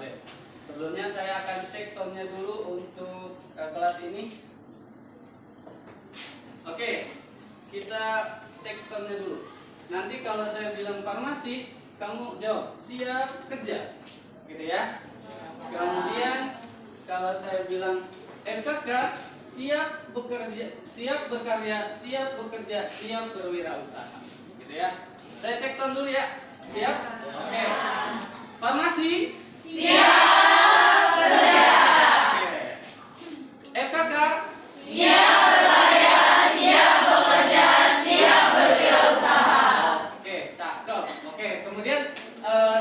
tablet. Sebelumnya saya akan cek soundnya dulu untuk kelas ini. Oke, kita cek soundnya dulu. Nanti kalau saya bilang farmasi, kamu jawab siap kerja, gitu ya. Kemudian kalau saya bilang MKK, siap bekerja, siap berkarya, siap bekerja, siap berwirausaha, gitu ya. Saya cek sound dulu ya. Siap? Oke. Farmasi, siap kerja. Oke. MKK, Siap berkarya, siap bekerja, siap berwirausaha. Oke, cakep. Oke, kemudian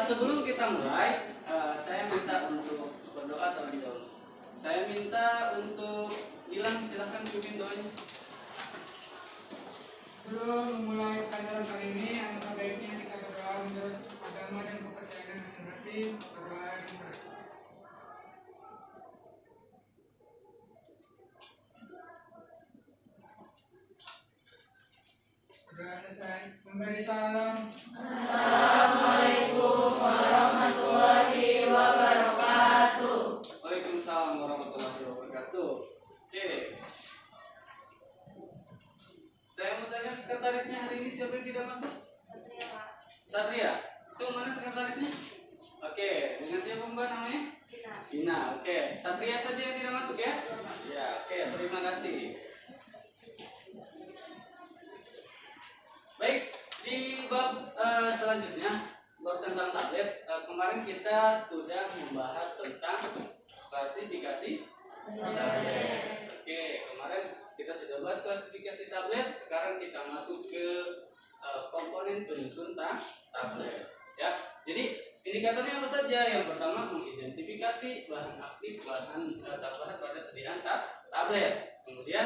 sebelum kita mulai, saya minta untuk berdoa terlebih dahulu. Saya minta untuk bilang, silahkan pimpin doanya. Sebelum memulai pelajaran kali ini, alangkah baiknya kita berdoa menurut agama dan kepercayaan masing-masing. Berdoa dimulai. Berdoa selesai. Memberi salam. Assalamualaikum warahmatullahi wabarakatuh. Waalaikumsalam warahmatullahi wabarakatuh. Oke. Saya mau tanya sekretarisnya hari ini siapa yang tidak masuk? Satria. Itu mana sekretarisnya? Oke, dengan siapa Mbak namanya? Gina. Oke, Satria saja yang tidak masuk ya? Ya, oke, terima kasih. Baik, di bab selanjutnya, bab tentang tablet. Kemarin kita sudah membahas tentang klasifikasi tablet. Oke, kemarin kita sudah bahas klasifikasi tablet. Sekarang kita masuk ke komponen penyusun tablet. Ya, jadi indikatornya apa saja? Yang pertama, mengidentifikasi bahan aktif, bahan tambahan pada sediaan tablet. Kemudian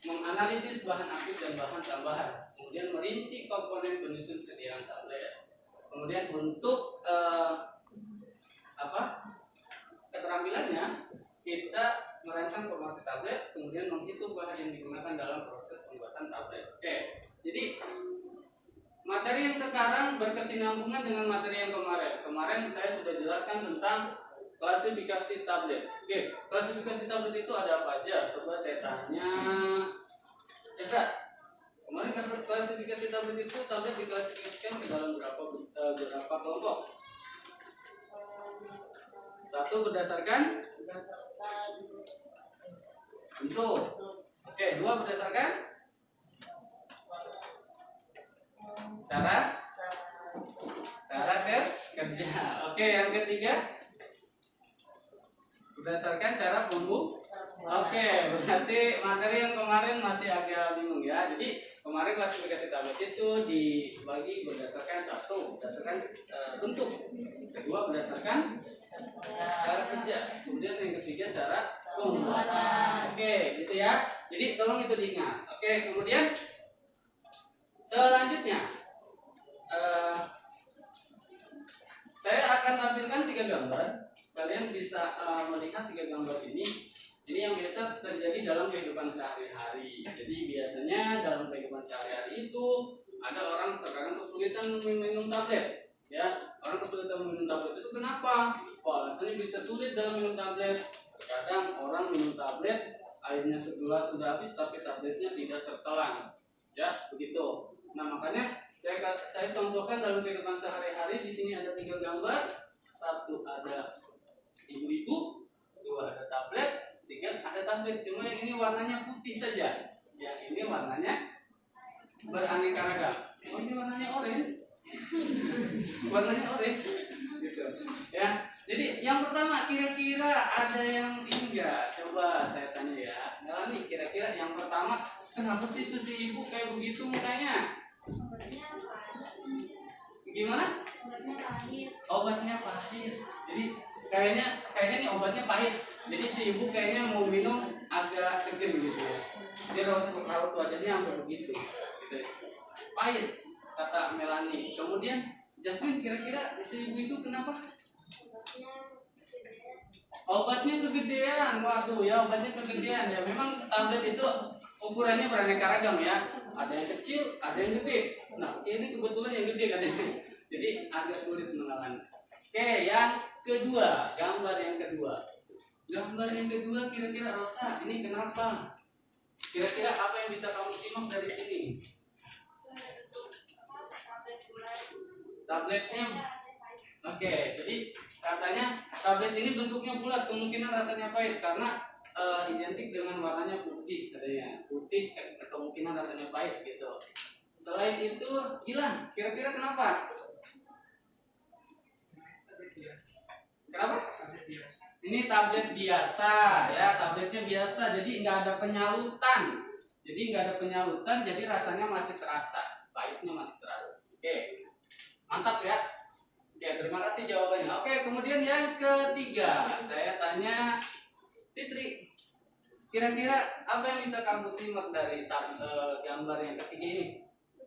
menganalisis bahan aktif dan bahan tambahan. Kemudian merinci komponen penyusun sediaan tablet. Kemudian untuk keterampilannya, kita merancang formasi tablet, kemudian menghitung bahan yang digunakan dalam proses pembuatan tablet. Oke, jadi materi yang sekarang berkesinambungan dengan materi yang kemarin. Kemarin saya sudah jelaskan tentang klasifikasi tablet. Oke, klasifikasi tablet itu ada apa aja? Coba saya tanya. Cakra, kemarin klasifikasi tablet itu tablet diklasifikasikan ke dalam berapa kelompok? Satu berdasarkan bentuk. Oke, dua berdasarkan cara kerja. Oke, yang ketiga berdasarkan cara pembuat. Oke, berarti materi yang kemarin masih agak bingung ya. Jadi kemarin klasifikasi tablet itu dibagi berdasarkan satu berdasarkan bentuk, kedua berdasarkan cara kerja, kemudian yang ketiga cara pembuatan. Oke, gitu ya. Jadi tolong itu diingat. Oke, kemudian selanjutnya saya akan tampilkan 3 gambar. Kalian bisa melihat 3 gambar ini. Ini yang biasa terjadi dalam kehidupan sehari-hari. Jadi biasanya dalam kehidupan sehari-hari itu ada orang terkadang kesulitan minum tablet. Ya, orang kesulitan minum tablet itu kenapa? Alasannya bisa sulit dalam minum tablet. Terkadang orang minum tablet, airnya segelas sudah habis tapi tabletnya tidak tertelan. Ya, begitu. Nah, makanya saya contohkan dalam kehidupan sehari-hari. Di sini ada 3 gambar. Satu ada ibu-ibu, 2 ada tablet, 3 ada tablet. Cuma yang ini warnanya putih saja. Yang ini warnanya beraneka ragam. Oh, ini warnanya oranye. Warnanya oranye. Gitu. Ya. Jadi yang pertama, kira-kira ada yang ini enggak? Coba saya tanya ya. Nah, nih kira-kira yang pertama, kenapa sih itu si ibu kayak begitu mukanya? Gimana? Obatnya pahit. Jadi kayaknya nih obatnya pahit. Jadi si ibu kayaknya mau minum agak seger gitu ya. Dia raut wajahnya sampai begitu. Gitu. Pahit kata Melanie. Kemudian Jasmine, kira-kira si ibu itu kenapa? Obatnya kegedean. Waduh ya, obatnya kegedean ya. Memang tablet itu ukurannya beraneka ragam ya. Ada yang kecil, ada yang gede. Nah, ini kebetulan yang gede katanya. Jadi agak sulit menangani. Oke, yang kedua, gambar yang kedua. Gambar yang kedua kira-kira Rosa, ini kenapa? Kira-kira apa yang bisa kamu simak dari sini? Tabletnya. Oke, jadi katanya tablet ini bentuknya bulat, kemungkinan rasanya pahit karena identik dengan warnanya putih katanya. Putih kemungkinan rasanya pahit gitu. Selain itu hilang. Kira-kira kenapa? Kenapa? Ini tablet biasa ya, tabletnya biasa, jadi nggak ada penyalutan. Jadi rasanya masih terasa, pahitnya masih terasa. Oke, mantap ya. Oke, terima kasih jawabannya. Oke, kemudian yang ketiga, saya tanya Fitri, kira-kira apa yang bisa kamu simak dari gambar yang ketiga ini?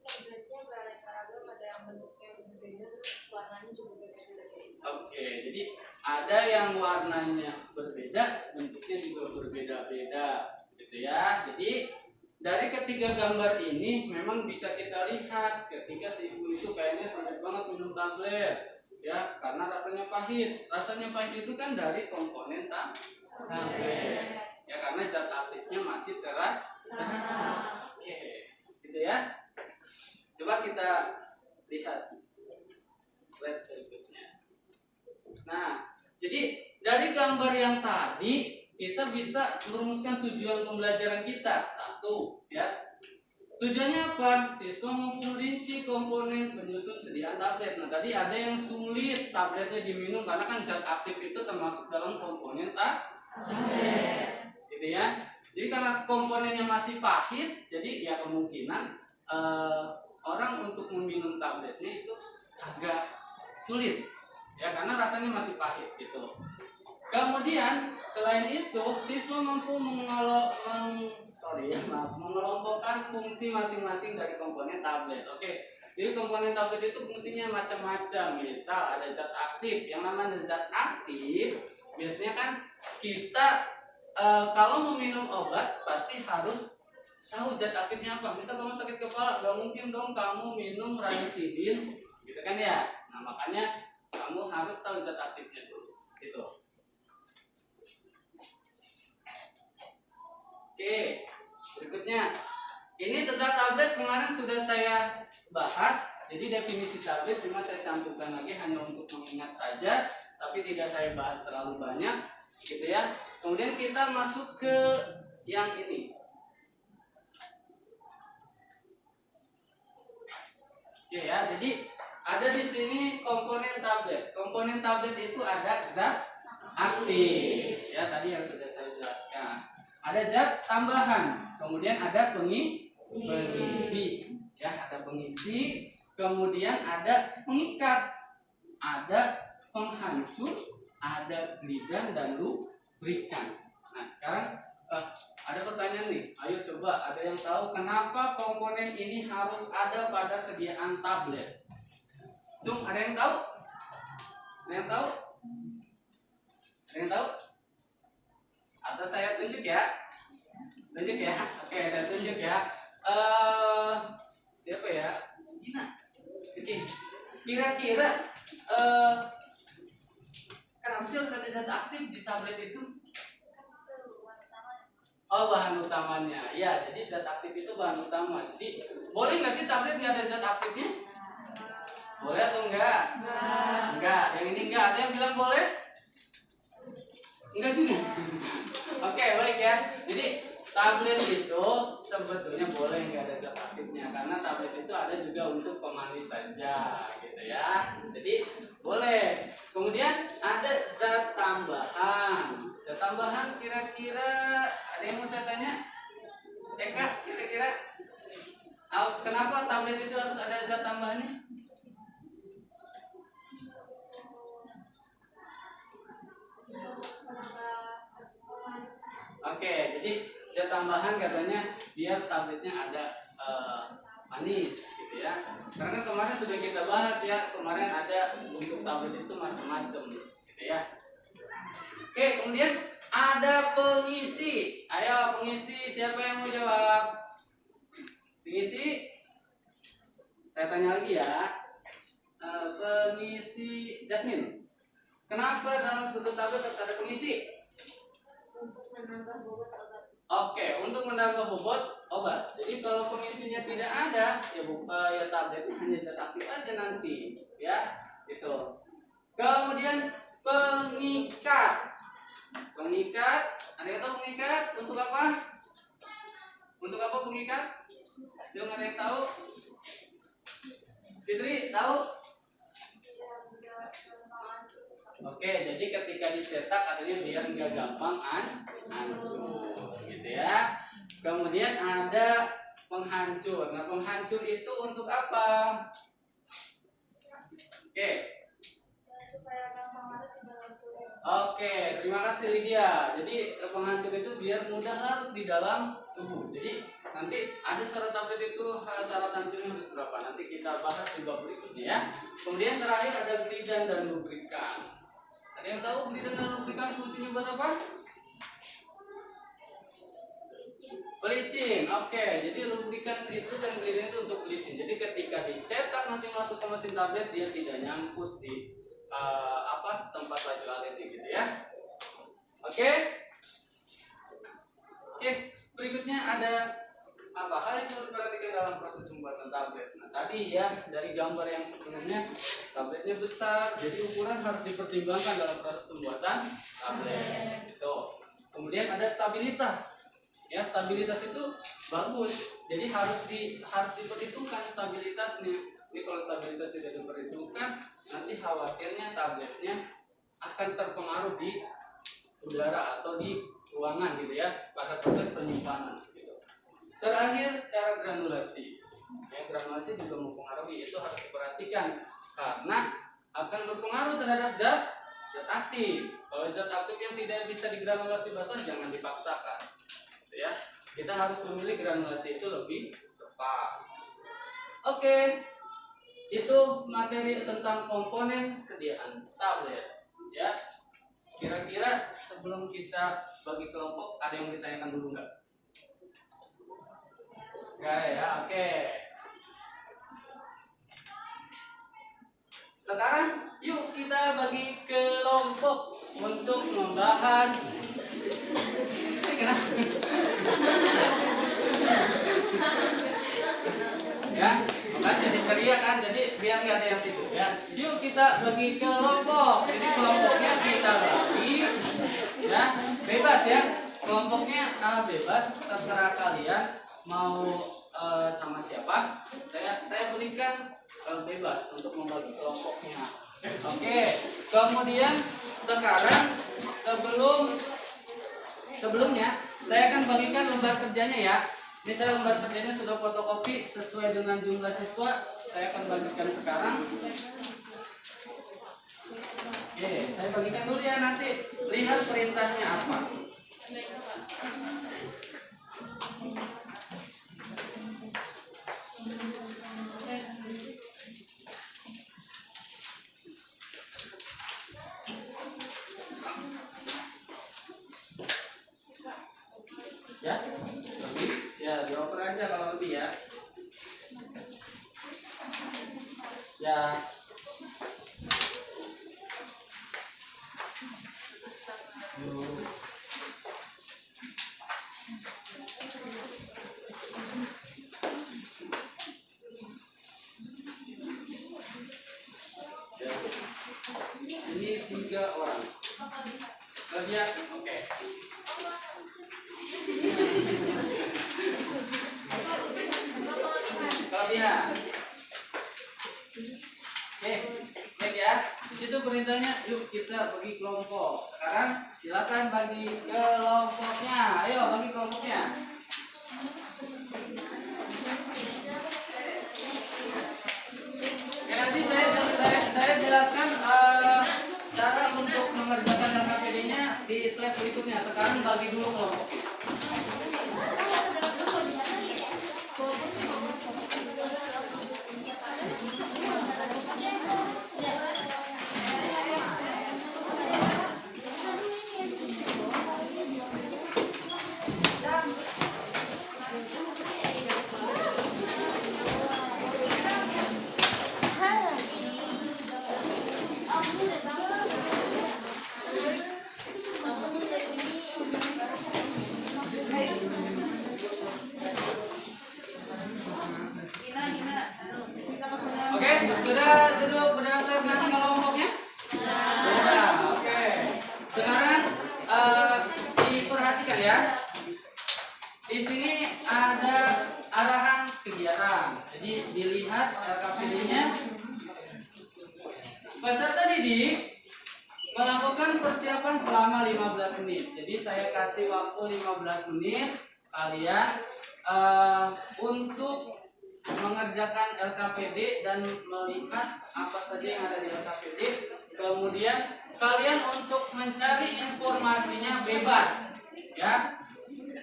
Tabletnya beraneka ragam, ada yang bentuknya berbeda, terus warnanya juga berbeda. Oke, jadi ada yang warnanya berbeda, bentuknya juga berbeda-beda, gitu ya. Jadi dari ketiga gambar ini memang bisa kita lihat ketika si ibu itu kayaknya sulit banget minum tablet, ya, karena rasanya pahit. Rasanya pahit itu kan dari komponen tablet, ya, karena zat aktifnya masih terasa. Oke, gitu ya. Coba kita lihat slide berikutnya. Nah, jadi dari gambar yang tadi kita bisa merumuskan tujuan pembelajaran kita. Satu, ya. Tujuannya apa? Siswa memperinci komponen penyusun sediaan tablet. Nah, tadi ada yang sulit tabletnya diminum karena kan zat aktif itu termasuk dalam komponen tablet. Gitu ya. Jadi karena komponennya masih pahit, jadi ya kemungkinan orang untuk meminum tabletnya itu agak sulit. Ya, karena rasanya masih pahit gitu. Kemudian selain itu siswa mampu mengelompokkan fungsi masing-masing dari komponen tablet. Oke, jadi komponen tablet itu fungsinya macam-macam. Misal ada zat aktif. Yang namanya zat aktif biasanya kan kita kalau meminum obat pasti harus tahu zat aktifnya apa. Misal kamu sakit kepala, gak mungkin dong kamu minum ranitidin, gitu kan ya. Nah, makanya kamu harus tahu zat aktifnya dulu, gitu. Oke, berikutnya ini tentang tablet kemarin sudah saya bahas. Jadi definisi tablet cuma saya cantumkan lagi hanya untuk mengingat saja, tapi tidak saya bahas terlalu banyak, gitu ya. Kemudian kita masuk ke yang ini. Oke ya, jadi ada di sini komponen tablet. Komponen tablet itu ada zat aktif, ya, tadi yang sudah saya jelaskan. Ada zat tambahan, kemudian ada pengisi, ya, ada pengisi, kemudian ada pengikat, ada penghancur, ada glidan dan lubrikan. Nah, sekarang ada pertanyaan nih, ayo coba, ada yang tahu kenapa komponen ini harus ada pada sediaan tablet? Cung, ada yang tahu? Ada yang tahu? Ada yang tahu? Atau saya tunjuk ya? Tunjuk ya? Oke, saya tunjuk ya. Siapa ya? Gina. Oke. Kira-kira kenapa sih harus ada zat aktif di tablet itu? Oh, bahan utamanya. Ya, jadi zat aktif itu bahan utama. Jadi boleh nggak sih tablet nggak ada zat aktifnya? Boleh atau enggak? Enggak. Yang ini enggak. Ada yang bilang boleh? Enggak juga. Oke, baik ya. Jadi tablet itu sebetulnya boleh nggak ada zat aktifnya karena tablet itu ada juga untuk pemanis saja, gitu ya. Jadi boleh. Kemudian ada zat tambahan. Zat tambahan kira-kira ada yang mau saya tanya? Eka, kira-kira kenapa tablet itu harus ada zat tambahannya? Oke, jadi zat tambahan katanya biar tabletnya ada manis, gitu ya. Karena kemarin sudah kita bahas ya, kemarin ada untuk tablet itu macam-macam, gitu ya. Oke, kemudian ada pengisi. Ayo pengisi, siapa yang mau jawab? Pengisi? Saya tanya lagi ya. Pengisi Jasmine. Kenapa dalam satu tablet harus ada pengisi? Untuk menambah bobot obat. Oke, untuk menambah bobot obat. Jadi kalau pengisinya tidak ada, ya tabletnya hanya zat aktif aja nanti, ya, gitu. Kemudian pengikat. Pengikat, ada yang tahu pengikat untuk apa? Untuk apa pengikat? Yang ada yang tahu? Fitri tahu? Oke, jadi ketika dicetak artinya biar nggak gampang hancur, gitu ya. Kemudian ada penghancur. Nah, penghancur itu untuk apa? Oke. Supaya gampang larut di dalam tubuh. Oke, terima kasih Lydia. Jadi penghancur itu biar mudah larut di dalam tubuh. Jadi nanti ada syarat tablet itu syarat hancurnya harus berapa? Nanti kita bahas di bab berikutnya ya. Kemudian terakhir ada glidan dan lubrikan. Ada yang tahu glidan dan lubrikan fungsinya buat apa? Pelicin. Oke, jadi lubrikan itu dan glidan itu untuk pelicin. Jadi ketika dicetak nanti masuk ke mesin tablet dia tidak nyangkut di tempat laju aletnya gitu ya. Oke. Berikutnya ada apa hal yang perlu diperhatikan dalam proses pembuatan tablet. Nah, tadi ya dari gambar yang sebelumnya tabletnya besar, jadi ukuran harus dipertimbangkan dalam proses pembuatan tablet. Gitu. Kemudian ada stabilitas. Ya, stabilitas itu bagus. Jadi harus diperhitungkan stabilitasnya. Ini kalau stabilitas tidak diperhitungkan, nanti khawatirnya tabletnya akan terpengaruh di udara atau di ruangan gitu ya pada proses penyimpanan gitu. Terakhir cara granulasi. Ya, granulasi juga mempengaruhi, itu harus diperhatikan karena akan berpengaruh terhadap zat aktif. Kalau zat aktif yang tidak bisa digranulasi basah jangan dipaksakan. Gitu ya. Kita harus memilih granulasi itu lebih tepat. Oke. Itu materi tentang komponen sediaan tablet ya. Kira-kira sebelum kita bagi kelompok ada yang ditanyakan dulu nggak? Nggak ya, oke. Sekarang yuk kita bagi kelompok untuk membahas. Kenapa? Ya. Kan jadi ceria kan, jadi biar nggak ada yang tidur ya. Yuk kita bagi kelompok. Jadi kelompoknya kita bagi, ya bebas ya. Kelompoknya bebas, terserah kalian mau sama siapa. Saya berikan bebas untuk membagi kelompoknya. Oke. Kemudian sekarang sebelumnya saya akan bagikan lembar kerjanya ya. Ini saya lembar kerjanya sudah fotokopi sesuai dengan jumlah siswa. Saya akan bagikan sekarang. Oke, saya bagikan dulu ya, nanti lihat perintahnya apa. Ya dioper aja kalau lebih ya. Ya. Ya. Ini 3 orang. Lebih yakin? Oke. Kelebihan. Oke, baik ya. Di situ perintahnya, yuk kita bagi kelompok. Sekarang silakan bagi kelompoknya. Ayo bagi kelompoknya. Ya, nanti saya jelaskan cara untuk mengerjakan LKPD-nya di slide berikutnya. Sekarang bagi dulu kelompoknya. melakukan persiapan selama 15 menit. Jadi saya kasih waktu 15 menit kalian untuk mengerjakan LKPD dan melihat apa saja yang ada di LKPD. Kemudian kalian untuk mencari informasinya bebas, ya.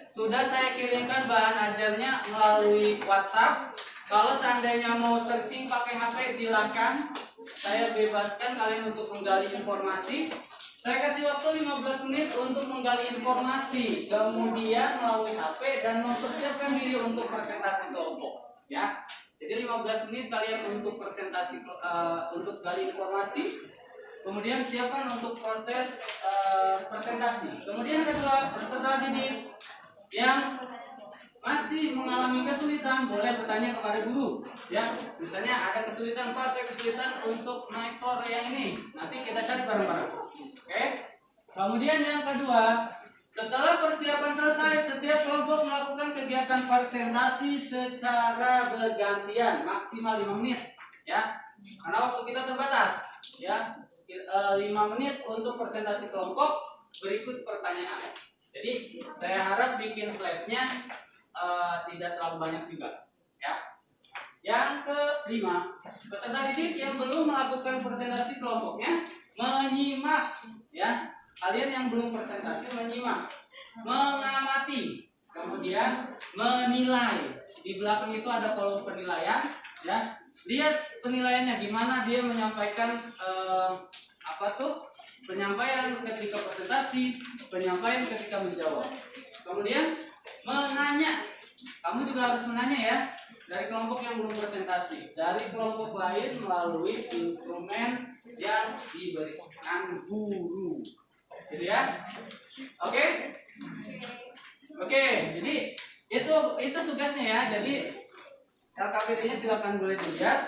Sudah saya kirimkan bahan ajarnya melalui WhatsApp. Kalau seandainya mau searching pakai HP silahkan. Saya bebaskan kalian untuk menggali informasi. Saya kasih waktu 15 menit untuk menggali informasi, kemudian melalui HP dan mempersiapkan diri untuk presentasi kelompok, ya. Jadi 15 menit kalian untuk presentasi untuk gali informasi, kemudian siapkan untuk proses presentasi. Kemudian kedua, peserta didik yang masih mengalami kesulitan boleh bertanya kepada guru, ya. Misalnya ada kesulitan, Pak, saya kesulitan untuk naik sore yang ini, nanti kita cari bareng-bareng. Oke. Kemudian yang kedua, setelah persiapan selesai, setiap kelompok melakukan kegiatan presentasi secara bergantian maksimal 5 menit, ya. Karena waktu kita terbatas, ya. 5 menit untuk presentasi kelompok, berikut pertanyaan. Jadi saya harap bikin slide-nya tidak terlalu banyak juga, ya. Yang kelima, peserta didik yang belum melakukan presentasi kelompoknya menyimak, ya. Kalian yang belum presentasi menyimak, mengamati, kemudian menilai. Di belakang itu ada kolom penilaian, ya. Lihat penilaiannya gimana dia menyampaikan penyampaian ketika presentasi, penyampaian ketika menjawab. Kemudian menanya, kamu juga harus menanya, ya, dari kelompok yang belum presentasi, dari kelompok lain melalui instrumen yang diberikan guru, gitu ya. Oke, jadi itu tugasnya, ya. Jadi LKPD-nya silakan boleh dilihat,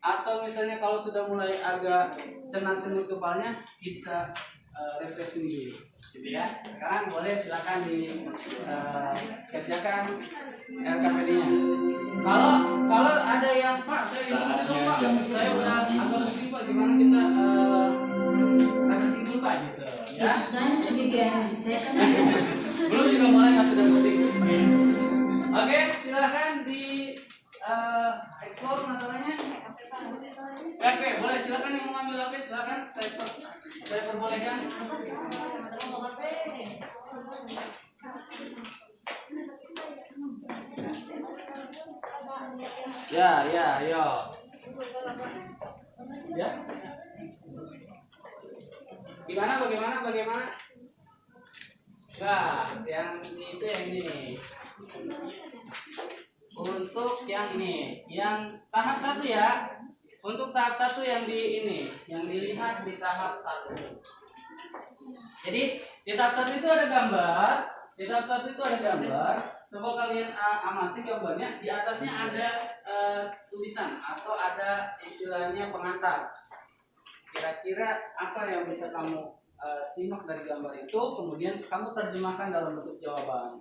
atau misalnya kalau sudah mulai agak cenut-cenut kepalanya, kita refreshing dulu, gitu ya. Sekarang boleh silakan dikerjakan LKPD-nya. Kalau ada yang, Pak, saya udah agak lebih Pak, gimana kita refreshing dulu, Pak, gitu, ya. Belum juga mulai mas sudah pusing. Oke, silakan di explore masalahnya. Oke, boleh, silakan yang mau ambil HP silakan, saya perbolehkan. Ya, yo. Ya. Bagaimana? Nah, yang itu yang ini. Untuk yang ini, yang tahap 1, ya. Untuk tahap 1 yang dilihat di tahap 1. Jadi di tahap 1 itu ada gambar. Coba kalian amati gambarnya. Di atasnya ada tulisan atau ada istilahnya pengantar. Kira-kira apa yang bisa kamu simak dari gambar itu, kemudian kamu terjemahkan dalam bentuk jawaban.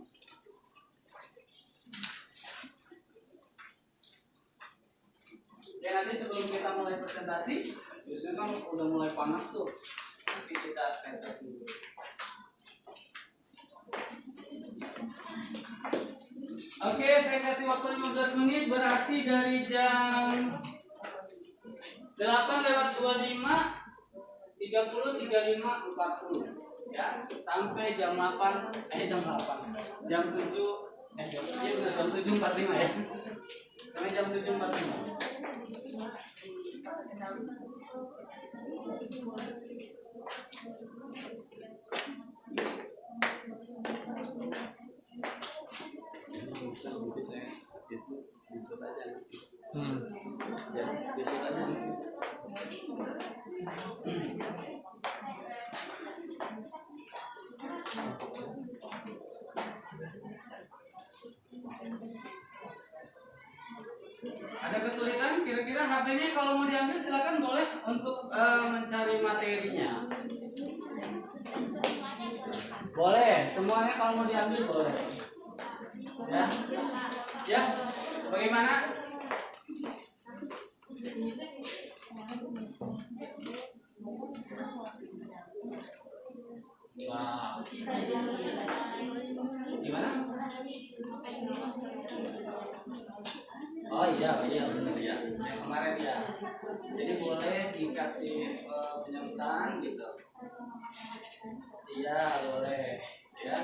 Ya, nanti sebelum kita mulai presentasi, biasanya kan udah mulai panas tuh. Nanti kita presentasi dulu. Oke, saya kasih waktu 15 menit, berarti dari jam 8:25, 30, 35, 40, ya, sampai jam 7, jam 7:45, ya. Sampai jam 7:45. Ada kesulitan? Kira-kira HP-nya kalau mau diambil silakan boleh untuk mencari materinya. Boleh, semuanya kalau mau diambil boleh. Ya, bagaimana? Wow. Gimana? Oh iya benar ya. Yang kemarin ya. Jadi boleh dikasih penyebutan gitu. Iya boleh ya.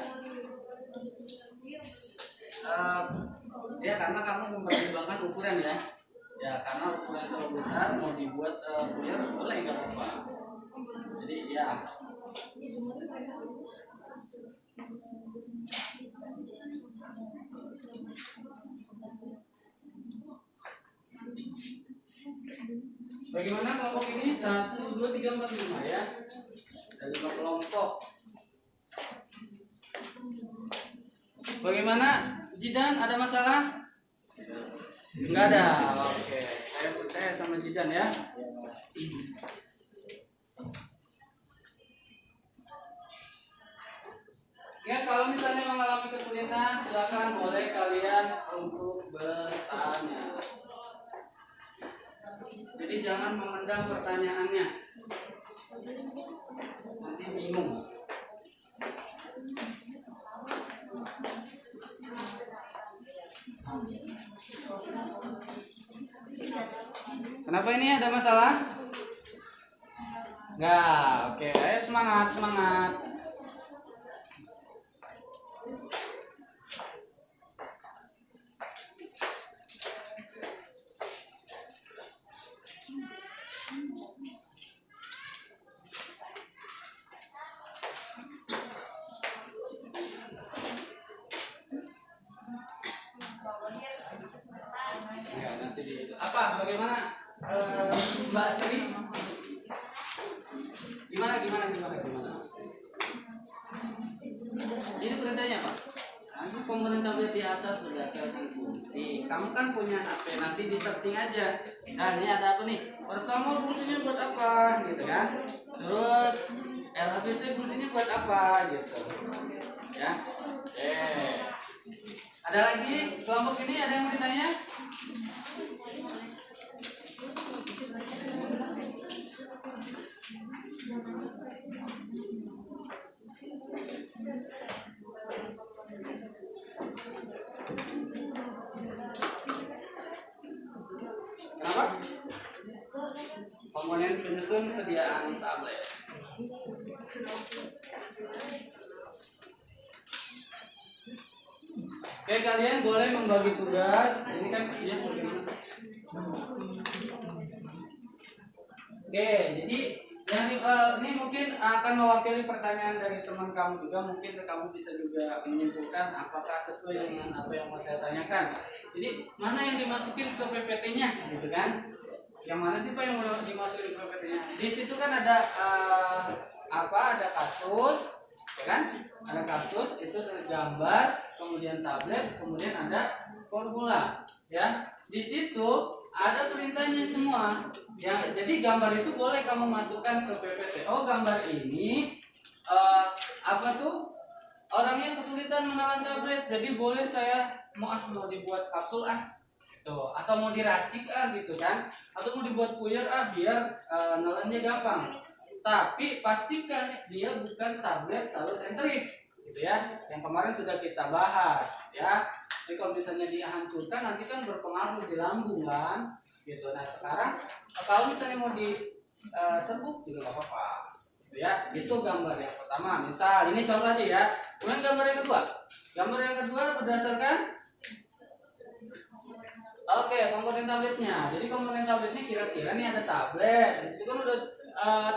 Ya karena kamu mempertimbangkan ukuran ya. Ya karena ukuran terlalu besar mau dibuat puyer boleh nggak apa-apa. Jadi ya. Bagaimana kelompok ini? 1, 2, 3, 4, 5 ya. Ada 5 kelompok. Bagaimana Jidan, ada masalah? Enggak ada. Oke, saya percaya sama Jidan ya. Ya, kalau misalnya mengalami kesulitan, silakan boleh kalian untuk bertanya. Jadi jangan memendam pertanyaannya, nanti bingung. Kenapa ini ada masalah? Enggak, oke, ayo semangat. Apa? Bagaimana Mbak Sri? Gimana? Ini perintahnya apa? Langsung komponen tablet di atas berdasarkan fungsi. Kamu kan punya HP, nanti di searching aja. Nah ini ada apa nih? Paracetamol fungsinya buat apa? Gitu kan? Terus LHBC fungsinya buat apa? Gitu. Ya. Oke. Ada lagi kelompok ini ada yang bertanya? Kenapa? Komponen penyusun sediaan tablet. Oke, kalian boleh membagi tugas. Ini kan ya bagaimana? Oke, jadi yang ini mungkin akan mewakili pertanyaan dari teman kamu juga. Mungkin kamu bisa juga menyimpulkan apakah sesuai dengan apa yang mau saya tanyakan. Jadi mana yang dimasukin ke PPT-nya, gitu kan? Yang mana sih Pak yang mau dimasukin ke PPT-nya? Di situ kan ada ada kasus, ya kan? Ada kasus, itu gambar, kemudian tablet, kemudian ada formula, ya. Di situ ada perintahnya semua. Ya, jadi gambar itu boleh kamu masukkan ke PPT. Oh, gambar ini orangnya kesulitan menelan tablet, jadi boleh saya mau dibuat kapsul tuh, atau mau diracik gitu kan, atau mau dibuat puyer biar nelannya gampang. Tapi pastikan dia bukan tablet salut entrik, gitu ya. Yang kemarin sudah kita bahas, ya. Jadi kalau misalnya dihancurkan nanti kan berpengaruh di lambung kan, gitu. Nah sekarang kalau misalnya mau diserbuk juga nggak apa-apa, gitu ya. Itu gambar yang pertama. Misal ini contoh aja ya. Kemudian gambar yang kedua. Gambar yang kedua berdasarkan komponen tabletnya. Jadi komponen tabletnya kira-kira nih ada tablet. Di situ kan udah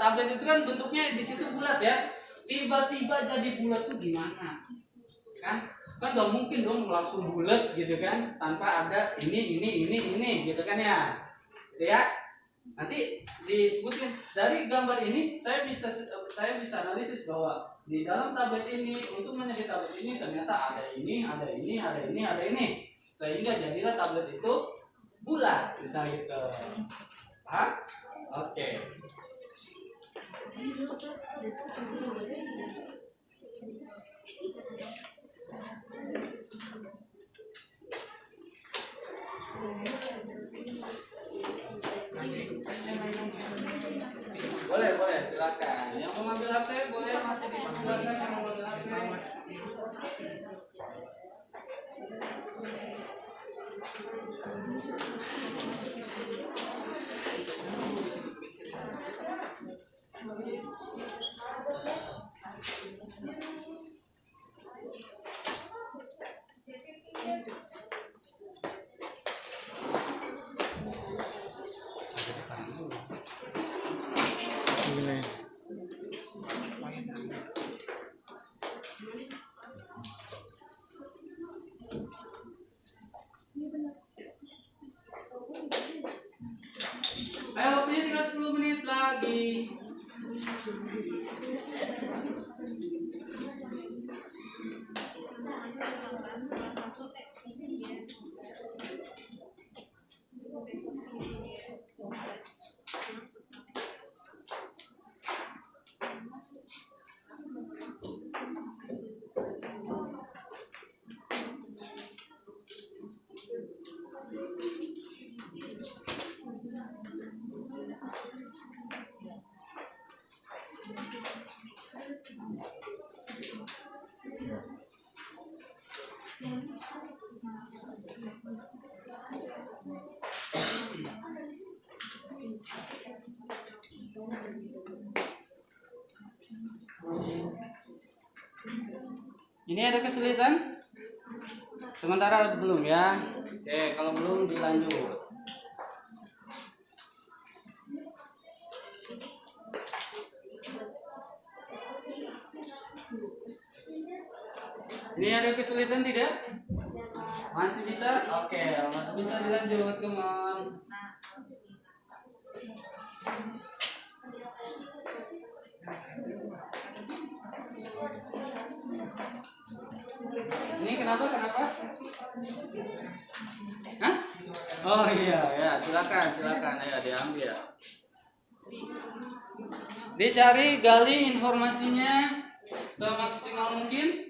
tablet itu kan bentuknya di situ bulat ya. Tiba-tiba jadi bulat tuh gimana? Kan nggak mungkin dong langsung bulat gitu kan tanpa ada ini gitu kan ya. Gitu ya. Nanti disebutkan dari gambar ini saya bisa analisis bahwa di dalam tablet ini untuk menjadi tablet ini ternyata ada ini, sehingga jadilah tablet itu bulat, bisa gitu. Paham? Oke. Boleh silakan. Yang Mau ngambil HP boleh, masih dipersilakan yang mau ngambil HP. Ini. Ayo, waktunya tinggal 10 menit lagi. Ini ada kesulitan? Sementara belum ya. Oke, kalau belum dilanjut. Ini ada kesulitan tidak? Masih bisa? Oke, masih bisa dilanjut, teman. Ini kenapa? Hah? Oh iya, ya, silakan, ayo diambil. Dicari, gali informasinya semaksimal mungkin.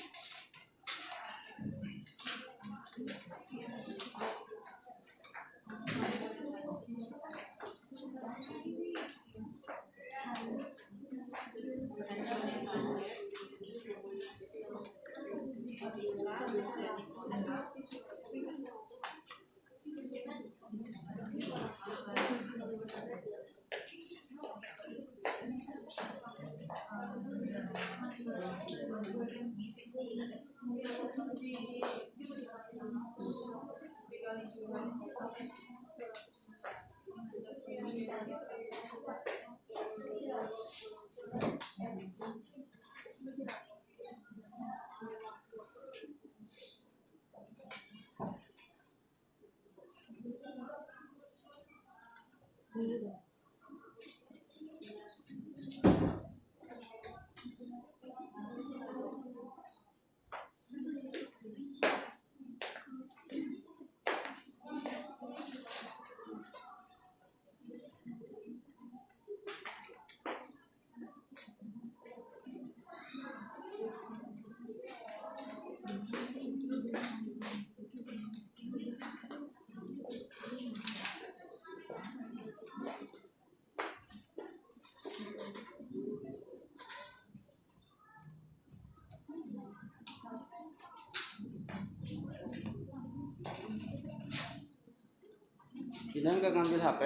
Kita nggak ngambil HP?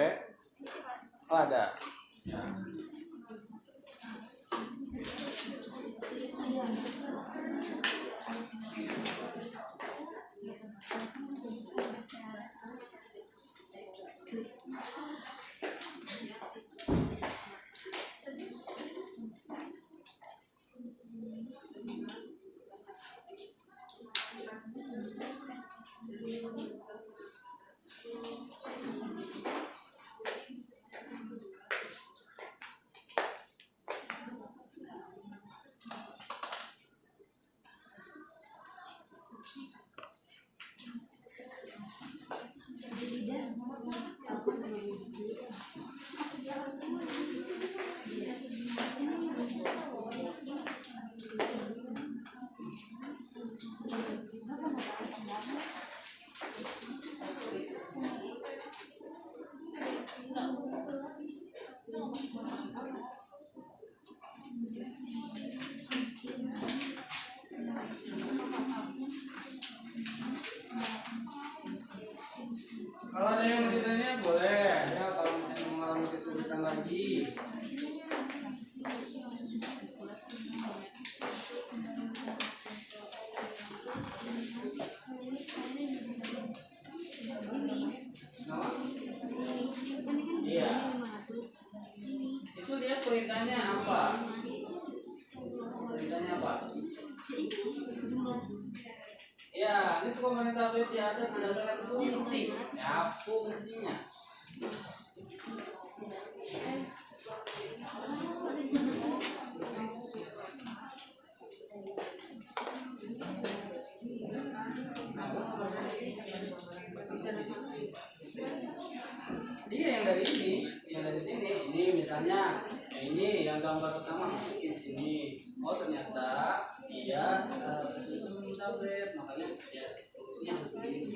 Oh ada. Ya. Nama? Iya. Itu dia perintahnya apa? Perintahnya apa? Ya, ini semua perintah di atas berdasarkan fungsi. Ya, fungsinya. Iya, yang dari ini, yang dari sini. Ini misalnya, ini yang gambar pertama masukin sini. Oh ternyata dia kesulitan tablet, makanya ya solusinya begini.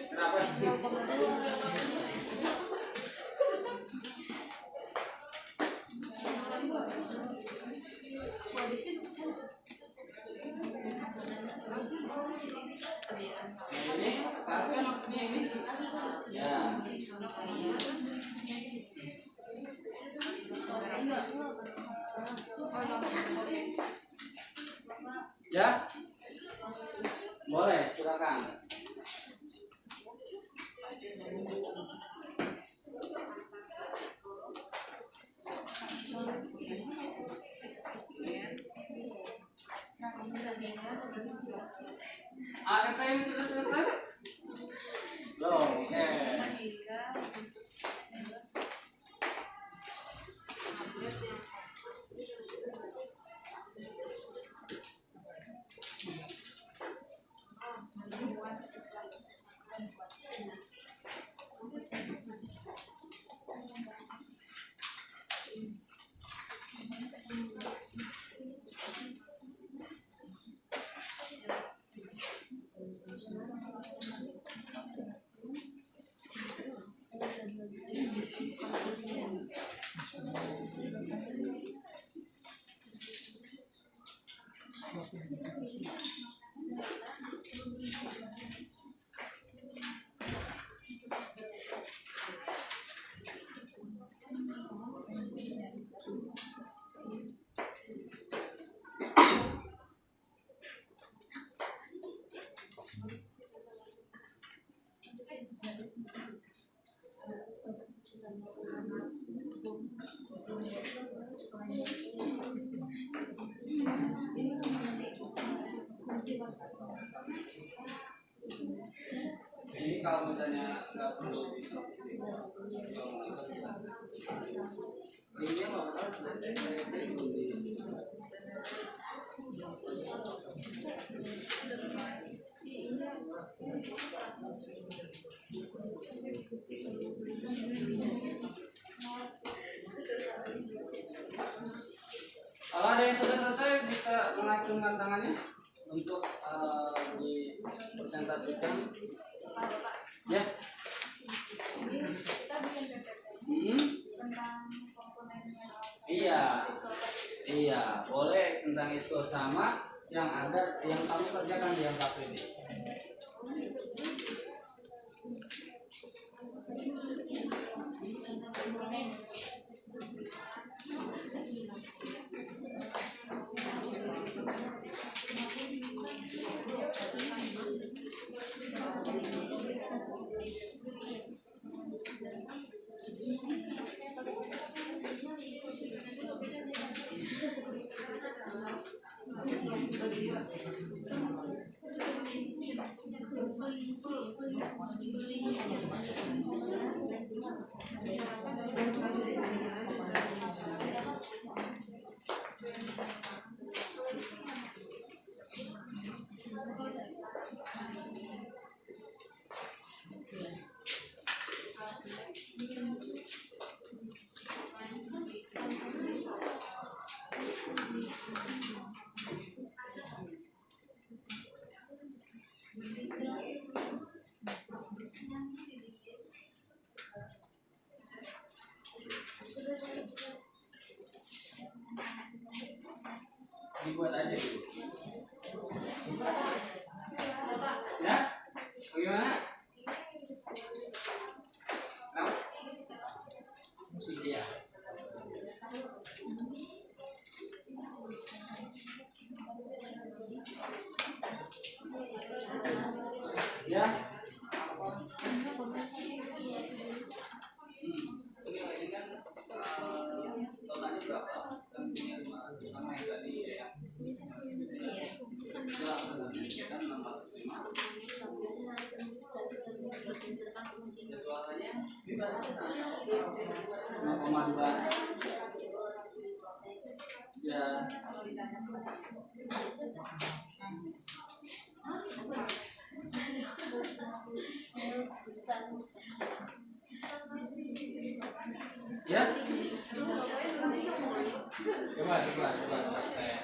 Kenapa? Ini apa maksudnya ini? Ya. Ya. Boleh, silakan. Kata yang sudah selesai? Belum. Oke. Ini kalau misalnya nggak perlu bisa ini mau kalau ada yang sudah selesai bisa mengacungkan tangannya untuk dipresentasikan. Ya. Iya. Iya, boleh tentang itu sama yang ada yang kamu kerjakan di KPD. Ya. Penilaian kan totalnya berapa? Kan punya sama yang tadi ya. Kan 605. Jadwalnya bebas 0,2. Ya. Ya. Coba saya.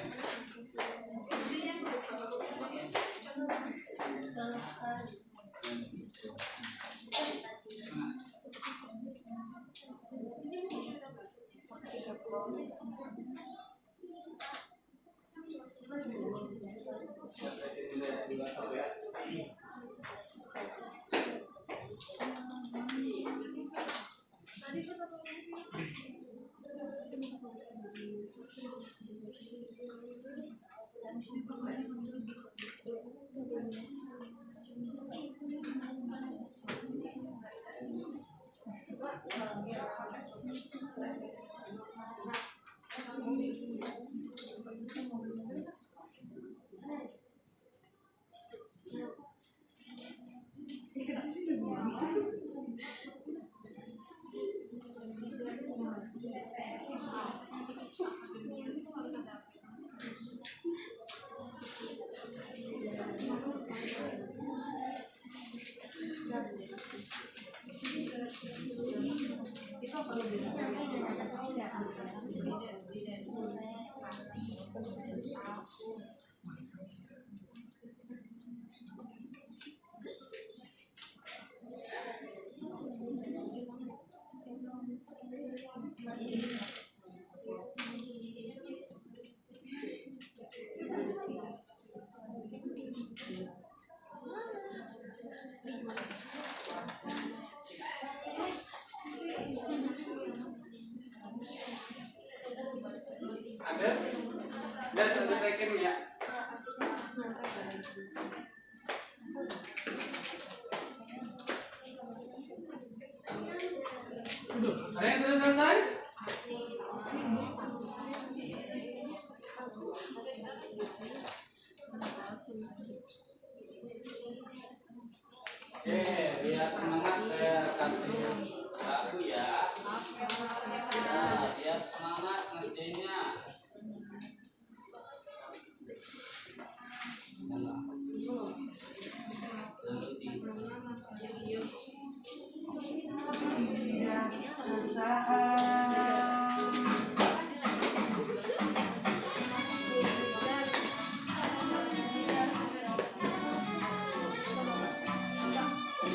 Ada? Udah selesai kirim ya? Ada yang sudah selesai? Biar semangat saya kasih satu ya. Nah, biar semangat ngerjainnya.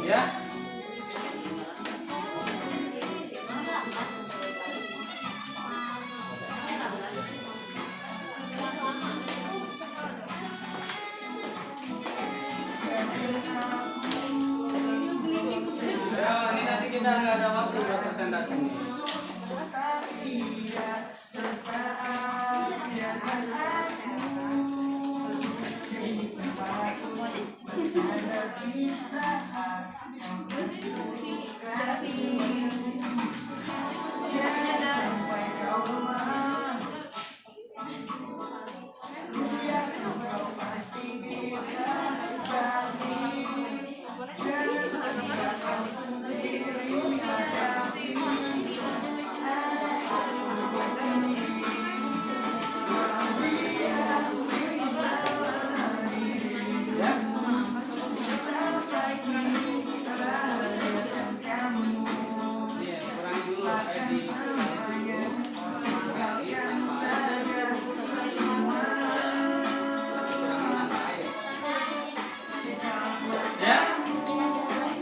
Ya. Ini nanti kita nggak ada waktu buat presentasi ini.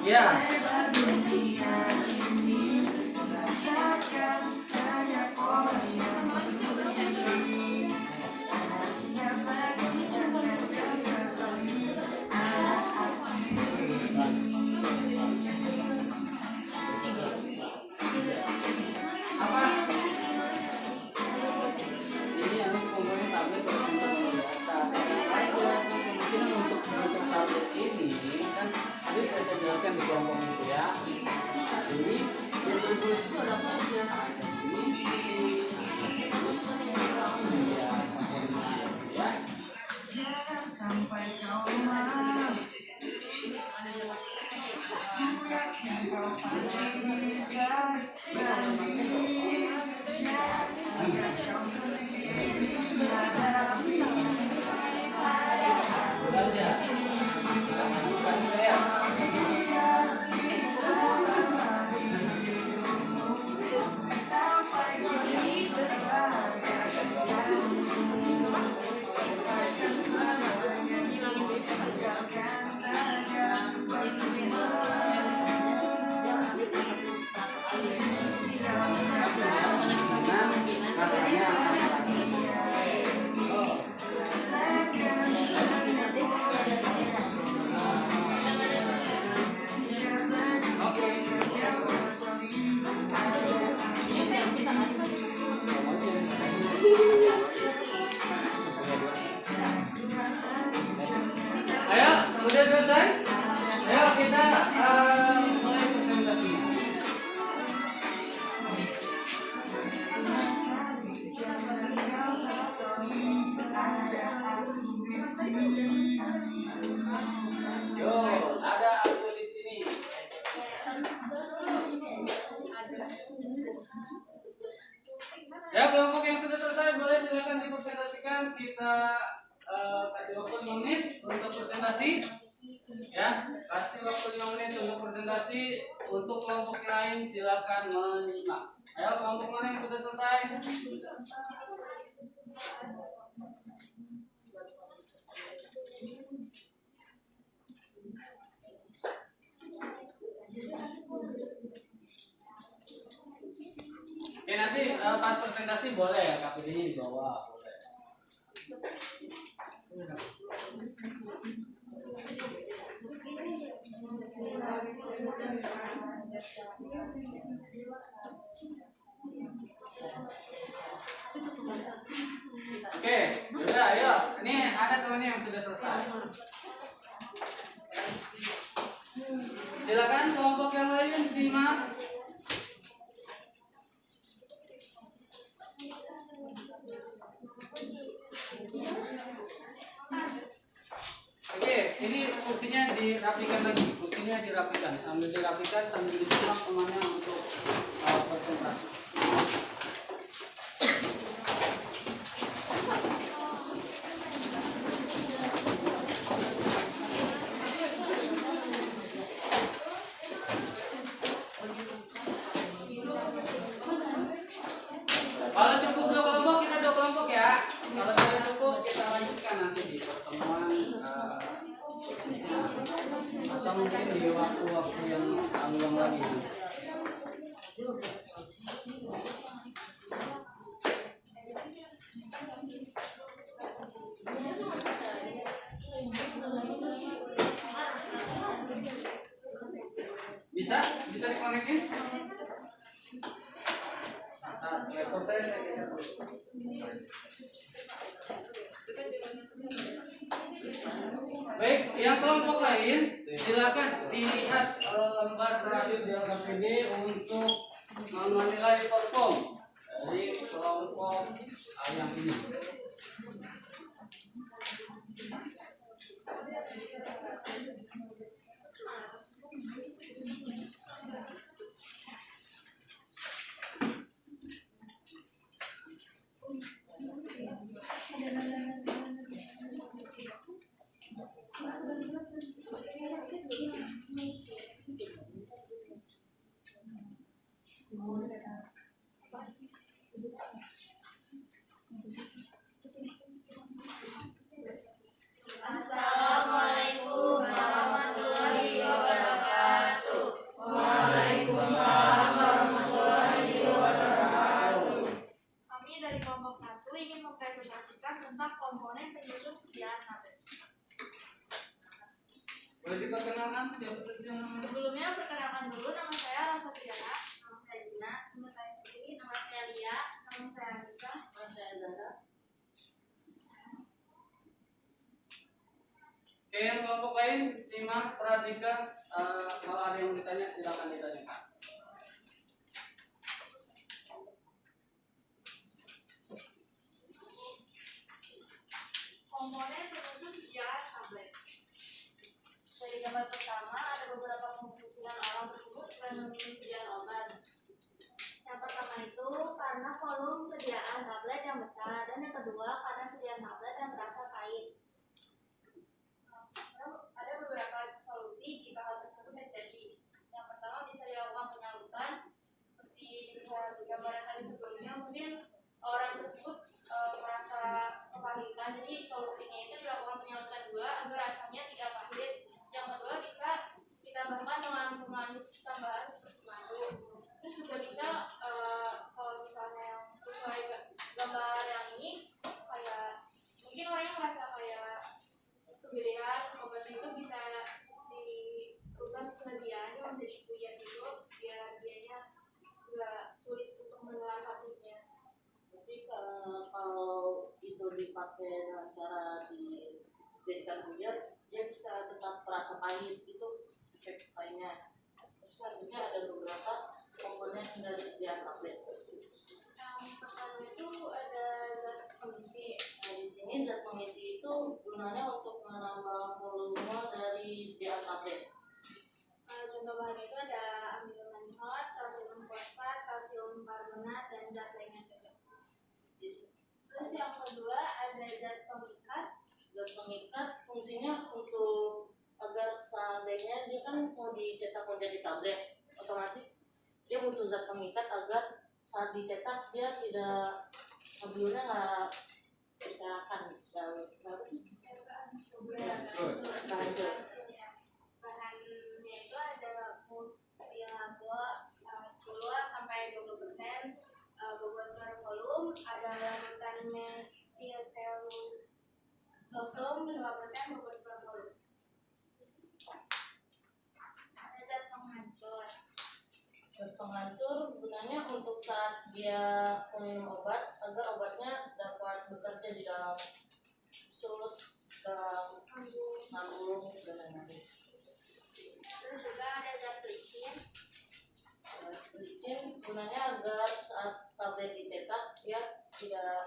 Ya. Ini Ayo, sudah selesai? Ayo kita mulai presentasinya. Yo, ada aku di sini. Ya, kelompok yang sudah selesai boleh silakan dipresentasikan. Kita kasih waktu 5 menit untuk presentasi. Ya, kasih waktu 5 menit untuk presentasi. Untuk kelompok yang lain silakan menyimak. Ayo, kelompok mana yang sudah selesai? Oke, nanti pas presentasi boleh ya KPD-nya di bawah, boleh. Oke, yaudah, ayo. Ini ada temannya yang sudah selesai. Silakan kelompok yang lain simak. Oke, ini kursinya dirapikan lagi. Kursinya dirapikan, sambil dirapikan sambil disimak temannya untuk presentasi. Kalau cukup 2 kelompok, kita 2 kelompok ya. Kalau tidak cukup, kita lanjutkan nanti di pertemuan atau mungkin di waktu-waktu yang luang lagi. Bisa dikonekin? Laptop saya geser dulu. Baik, yang kelompok lain silakan dilihat lembar terakhir di LKPD untuk menilai perform dari kelompok yang ini. Assalamualaikum warahmatullahi wabarakatuh. Kami dari kelompok 1 ingin mempresentasikan tentang komponen penyusun sediaan tabel. Boleh diperkenalkan siapa saja namanya? Sebelumnya perkenalkan dulu, nama saya Rasa Triana, nama saya Dina, nama saya Putri, nama saya Lia, nama saya Anissa, nama saya Zara. Oke, yang kelompok lain simak, perhatikan. Kalau ada yang ditanya silakan ditanyakan. Komponen penyusun sediaan tabel. gambar pertama ada beberapa kebutuhan orang tersebut dengan persediaan obat. Yang pertama itu karena volume sediaan tablet yang besar, dan yang kedua karena sediaan tablet yang terasa pahit. Ada beberapa solusi jika hal tersebut terjadi. Yang pertama bisa dilakukan penyaluran seperti di gambar tadi sebelumnya, mungkin orang tersebut merasa kepahitan, jadi solusinya itu dilakukan penyaluran gula agar rasanya tidak pahit. Yang kedua bisa ditambahkan dengan pemanis tambahan seperti madu. Terus juga bisa kalau misalnya yang sesuai gambar yang ini, kayak mungkin orang yang merasa kayak pilihan obatnya itu bisa dirubah sediaannya menjadi buyat gitu, biar dianya nggak sulit untuk menelan habisnya. Jadi kalau itu dipakai dengan cara dijadikan buyat, dia bisa tetap terasa pahit, itu efek lainnya. Terus selanjutnya ada beberapa komponen dari sediaan tablet. Yang pertama itu ada zat pengisi. Nah, di sini zat pengisi itu gunanya untuk menambah volume dari sediaan tablet. Contoh bahan itu ada amino manihot, kalsium fosfat, kalsium karbonat, dan zat lainnya cocok. Terus yang kedua ada zat pengikat. Zat pengikat fungsinya untuk agar seandainya dia kan mau dicetak menjadi tablet, otomatis dia butuh zat pengikat agar saat dicetak dia tidak glue-nya nggak berserakan, nggak sih? Hancur. Bahannya itu ada mucilagol 10 sampai 20%, bobot per volume, ada larutan metilselulosum 5% bobot per volume. Ada zat penghancur. Zat penghancur gunanya untuk saat dia minum obat agar obatnya dapat bekerja di dalam usus, dalam lambung dan lain-lain. Terus juga ada zat licin. Licin gunanya agar saat tablet dicetak dia tidak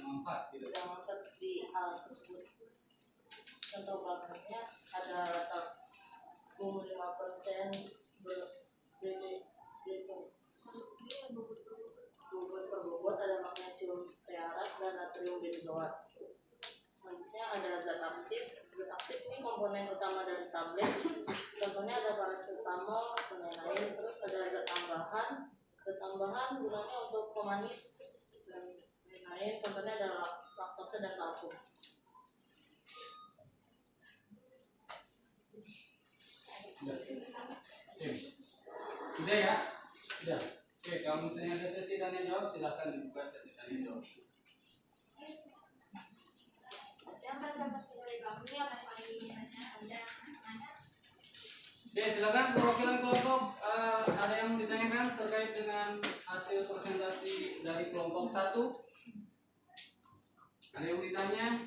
manfaat gitu. mengangkat di hal tersebut. Contoh bahannya ada letak 25% bobot per bobot, ada magnesium stearat dan natrium benzoat. Selanjutnya ada zat aktif. Zat aktif ini komponen utama dari tablet. Contohnya ada paracetamol dan lain-lain. Terus ada zat tambahan. Zat tambahan gunanya untuk pemanis dan lain-lain. Contohnya ada laktose dan kalsium. Sudah ya? Sudah. Oke, kalau misalnya ada sesi tanya jawab, silakan dibuka sesi tanya jawab. Yang presentasi dari kami akan paling banyak ada mana? Oke, silakan perwakilan kelompok, ada yang mau ditanyakan terkait dengan hasil presentasi dari kelompok 1? Ada yang mau ditanya?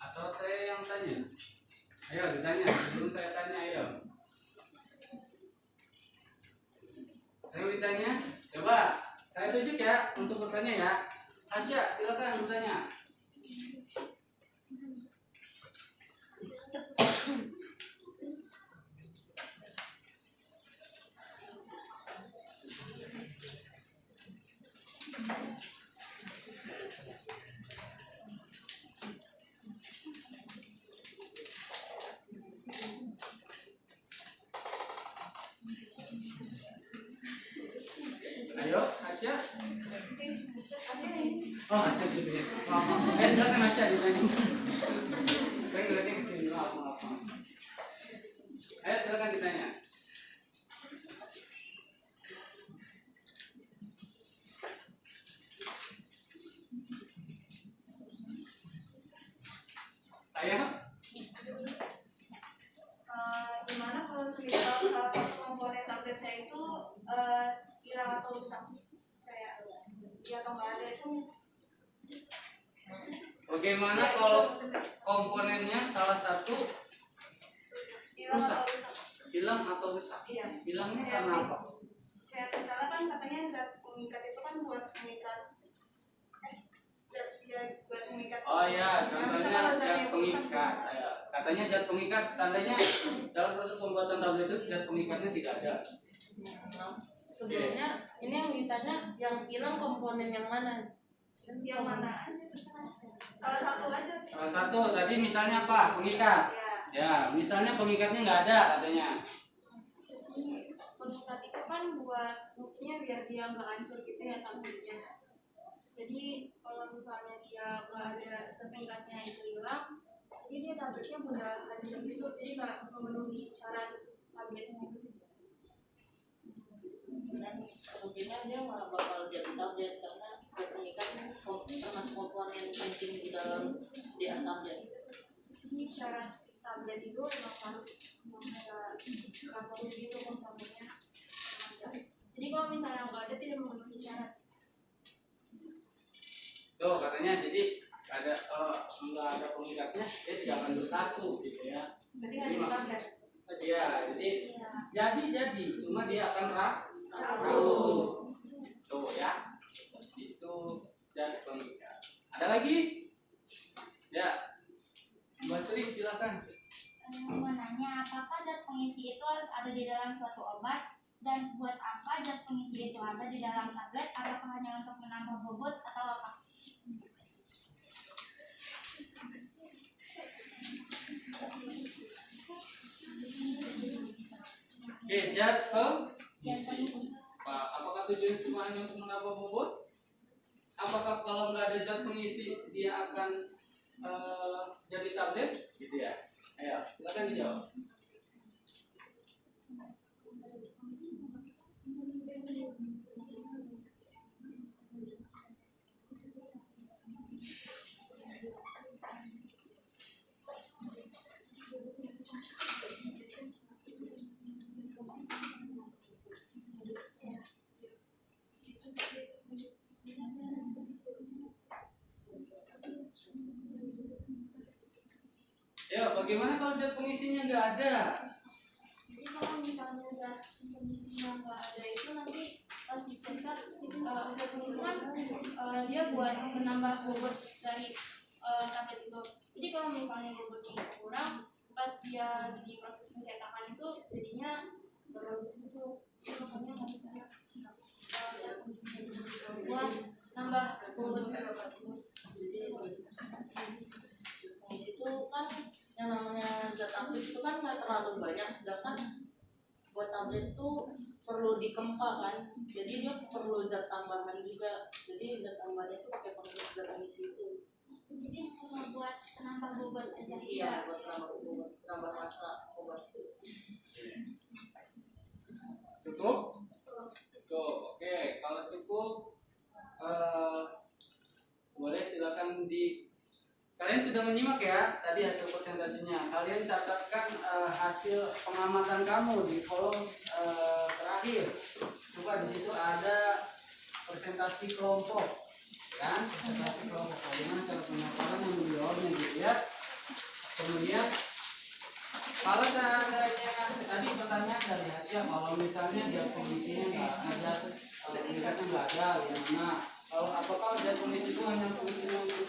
Atau saya yang tanya? Ayo ditanya, sebelum saya tanya, ayo. Ada yang ditanya? Coba, saya tunjuk ya untuk bertanya ya. Asya, silakan bertanya. Ayo, Asya. Oh, Asya sudah. Silakan Asya ditanya. Saya ngeliatnya ke sini, maaf. Ayo, silakan ditanya. Ayo. Gimana kalau semisal salah satu komponen tabletnya itu hilang atau rusak, kayak dia atau nggak ada itu? Bagaimana kalau komponennya salah satu Hilang rusak? atau rusak? Hilang atau rusak? Iya. Hilangnya Kayak karena apa? kayak misalnya kan katanya zat pengikat itu kan buat mengikat, buat mengikat. Oh ya, contohnya zat pengikat. Ya, katanya zat pengikat, seandainya dalam proses pembuatan tablet itu zat pengikatnya tidak ada. Nah, sebelumnya ini yang ditanya yang hilang komponen yang mana? Yang mana aja terserah. Salah satu aja. Salah satu tadi misalnya apa? Pengikat. Ya, misalnya pengikatnya nggak ada katanya. Pengikat itu kan buat maksudnya biar dia nggak hancur gitu ya tabletnya. Jadi kalau misalnya dia nggak ada sepengikatnya itu hilang, jadi dia tabletnya udah hancur gitu, jadi nggak memenuhi syarat tablet gitu. Dan kemungkinan dia malah bakal jadi tablet karena pengikat termasuk komponen penting di dalam sediaan tablet. Jadi syarat tablet itu memang harus semua kayak kantor gitu komponennya. Jadi kalau misalnya nggak ada tidak memenuhi syarat. Tuh katanya jadi ada nggak ada pengikatnya, dia tidak akan bersatu gitu ya. Berarti nggak ada tablet. Iya, jadi cuma dia akan rapuh. Itu ya. Itu zat pengikat. Ada lagi? Ya. Mbak Sri silakan. Mau nanya, apakah zat pengisi itu harus ada di dalam suatu obat? Dan buat apa zat pengisi itu ada di dalam tablet? Apakah hanya untuk menambah bobot atau apa? Oke, zat pengisi. Apakah tujuannya cuma hanya untuk menambah bobot? Apakah kalau nggak ada zat pengisi dia akan jadi tablet? Gitu ya. Ayo, silakan dijawab. Ya, bagaimana kalau zat pengisinya nggak ada? Jadi kalau misalnya zat pengisinya nggak ada itu nanti pas dicetak zat pengisi kan dia buat menambah bobot dari tablet itu. Jadi kalau misalnya bobotnya itu kurang, pas dia di proses pencetakan itu jadinya bagus gitu. Makanya harus ada zat pengisi buat nambah bobot juga bagus. Pengisi itu kan yang namanya zat aktif itu kan nggak terlalu banyak, sedangkan buat tablet itu perlu dikempa kan, jadi dia perlu zat tambahan juga. Jadi zat tambahannya itu pakai pengisi zat pengisi itu. Jadi cuma buat penambah bobot aja. Iya, buat nambah obat, nambah rasa obat. Cukup? Cukup. Oke, kalau cukup boleh silakan di. Kalian sudah menyimak ya tadi hasil presentasinya. Kalian catatkan hasil pengamatan kamu di kolom terakhir. Coba di situ ada presentasi kelompok, kan? Presentasi kelompok. Bagaimana cara pemaparan yang menjawabnya gitu ya. Kemudian kalau seandainya tadi pertanyaan dari Asia, kalau misalnya dia kondisinya nggak ada, peningkatnya nggak ada, gimana? Kalau apakah dia kondisi itu hanya fungsinya untuk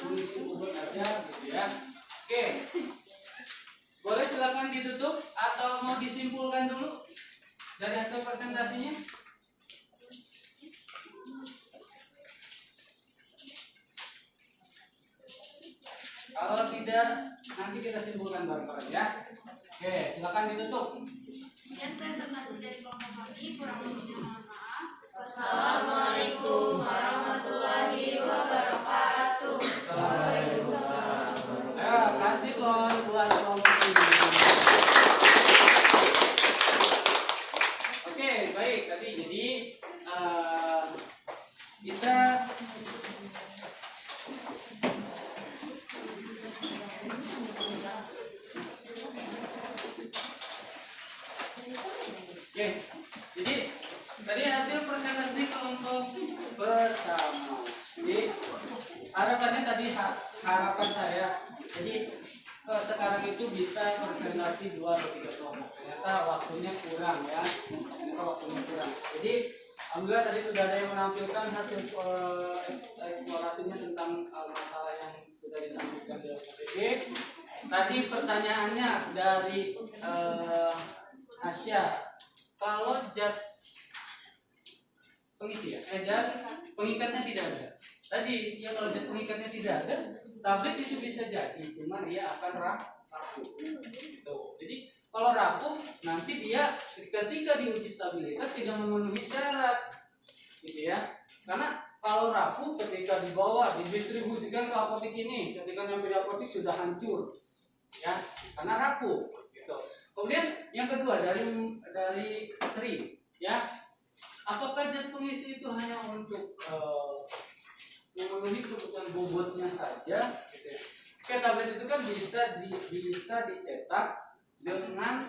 mengisi bobot aja gitu ya. Oke, boleh silakan ditutup atau mau disimpulkan dulu dari hasil presentasinya. Kalau tidak, nanti kita simpulkan bareng-bareng ya. Oke, silakan ditutup. Kemudian presentasi dari kelompok kami kurang lebihnya mohon maaf. Assalamualaikum warahmatullahi wabarakatuh. Ayo, kasih lon buat kelompok ini. Oke, baik. Tadi jadi kita Oke, jadi tadi hasil presentasi kelompok bersama. Jadi harapannya tadi harapan saya. Jadi sekarang itu bisa presentasi 2 atau 3 kelompok. Ternyata waktunya kurang ya. Jadi alhamdulillah tadi sudah ada yang menampilkan hasil eksplorasinya tentang masalah yang sudah ditampilkan di KTP. Tadi pertanyaannya dari Asya, kalau zat pengisi ya, zat pengikatnya tidak ada. Tadi ya kalau zat pengikatnya tidak ada, tablet itu bisa jadi, cuma dia akan rapuh. Gitu. Jadi kalau rapuh, nanti dia ketika diuji stabilitas tidak memenuhi syarat, gitu ya. Karena kalau rapuh ketika dibawa didistribusikan ke apotek ini, ketika nyampe di apotek sudah hancur, ya, karena rapuh. Gitu. Kemudian yang kedua dari Sri, ya, apakah zat pengisi itu hanya untuk memenuhi kebutuhan bobotnya saja? Gitu. Oke, tablet itu kan bisa dicetak dengan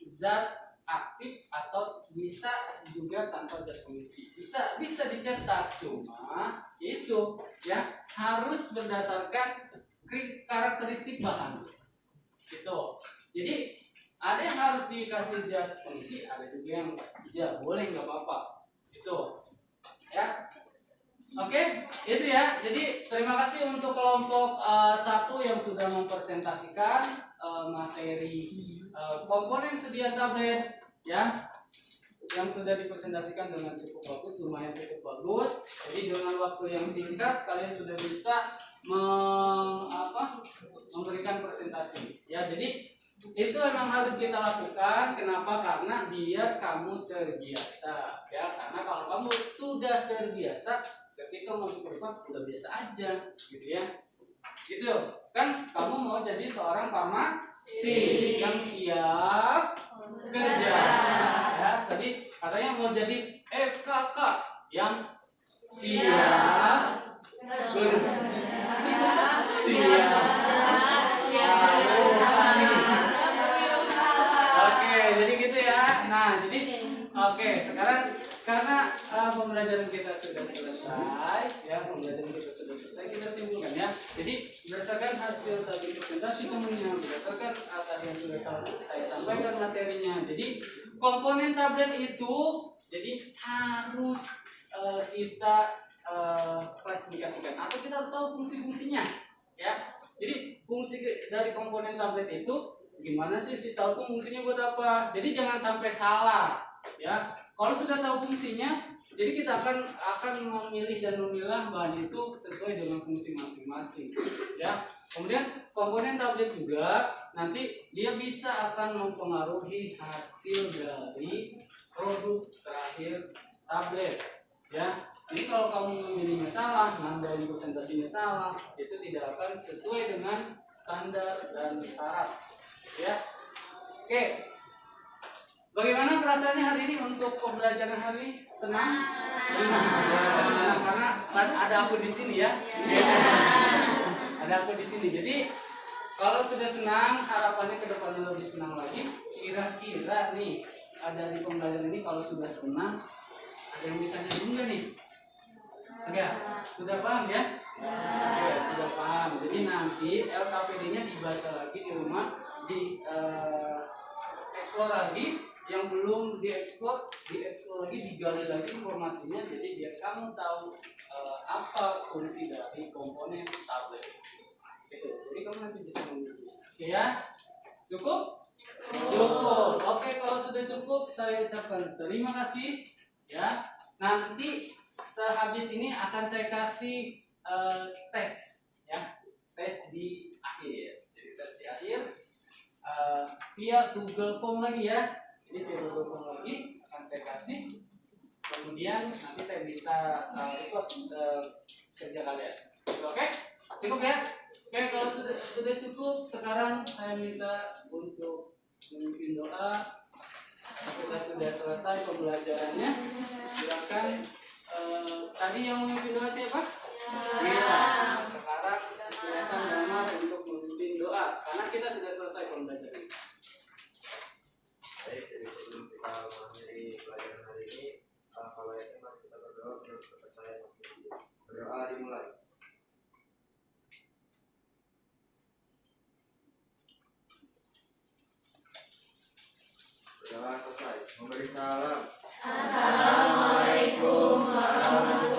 zat aktif atau bisa juga tanpa zat pengisi. Bisa dicetak, cuma itu ya harus berdasarkan karakteristik bahan. Gitu. Jadi ada yang harus dikasih zat pengisi, ada juga yang tidak boleh, nggak apa-apa. Itu ya. Oke, itu ya. Jadi terima kasih untuk kelompok 1 yang sudah mempresentasikan materi komponen sedia tablet ya, yang sudah dipresentasikan dengan cukup bagus, lumayan cukup bagus. Jadi dengan waktu yang singkat kalian sudah bisa memberikan presentasi ya. Jadi itu memang harus kita lakukan. Kenapa? Karena biar kamu terbiasa ya. Karena kalau kamu sudah terbiasa, ketika mau diperkuat udah biasa aja gitu ya. Gitu kan, kamu mau jadi seorang farmasi yang siap kerja ya. Tadi katanya mau jadi FKK yang siap Oke, jadi gitu ya. Nah, jadi oke, sekarang karena pembelajaran kita sudah selesai, kita simpulkan ya. Jadi berdasarkan hasil tadi presentasi temannya, berdasarkan tadi yang sudah saya sampaikan materinya. Jadi komponen tablet itu jadi harus kita klasifikasikan atau kita harus tahu fungsi-fungsinya ya. Jadi fungsi dari komponen tablet itu gimana sih, tahu tuh fungsinya buat apa. Jadi jangan sampai salah ya. Kalau sudah tahu fungsinya, jadi kita akan memilih dan memilah bahan itu sesuai dengan fungsi masing-masing ya. Kemudian komponen tablet juga nanti dia bisa akan mempengaruhi hasil dari produk terakhir tablet ya. Jadi kalau kamu memilihnya salah, nambahin presentasinya salah, itu tidak akan sesuai dengan standar dan syarat ya. Oke. Bagaimana perasaannya hari ini untuk pembelajaran hari ini? Senang? Senang karena ada aku di sini ya. Ada aku di sini. Jadi kalau sudah senang, harapannya ke depannya lebih senang lagi. Kira-kira nih dari pembelajaran ini kalau sudah senang, ada yang ditanya dulu nggak nih? Enggak? Sudah paham ya? Oke, sudah paham. Jadi nanti LKPD-nya dibaca lagi di rumah, eksplor lagi. Yang belum dieksplor lagi, digali lagi informasinya. Jadi biar kamu tahu apa fungsi dari komponen tablet. Gitu. Jadi kamu nanti bisa mengerti. Oke ya? Cukup? Cukup. Oke, kalau sudah cukup saya ucapkan terima kasih ya. Nanti sehabis ini akan saya kasih tes ya. Tes di akhir. Jadi tes di akhir via Google Form lagi ya. Jadi via Google Form lagi akan saya kasih. Kemudian nanti saya bisa repost kerja kalian. Oke? Cukup ya? Oke, kalau sudah cukup, sekarang saya minta untuk memimpin doa. Kita sudah selesai pembelajarannya. Silakan. Tadi yang memimpin doa siapa? Iya. Sekarang silakan Damar untuk memimpin doa, karena kita sudah selesai pembelajaran. Baik, jadi sebelum kita mengakhiri pelajaran hari ini, kalau itu mari kita berdoa menurut kepercayaan masing-masing. Berdoa dimulai. Berdoa selesai. Memberi salam. Assalamualaikum warahmatullahi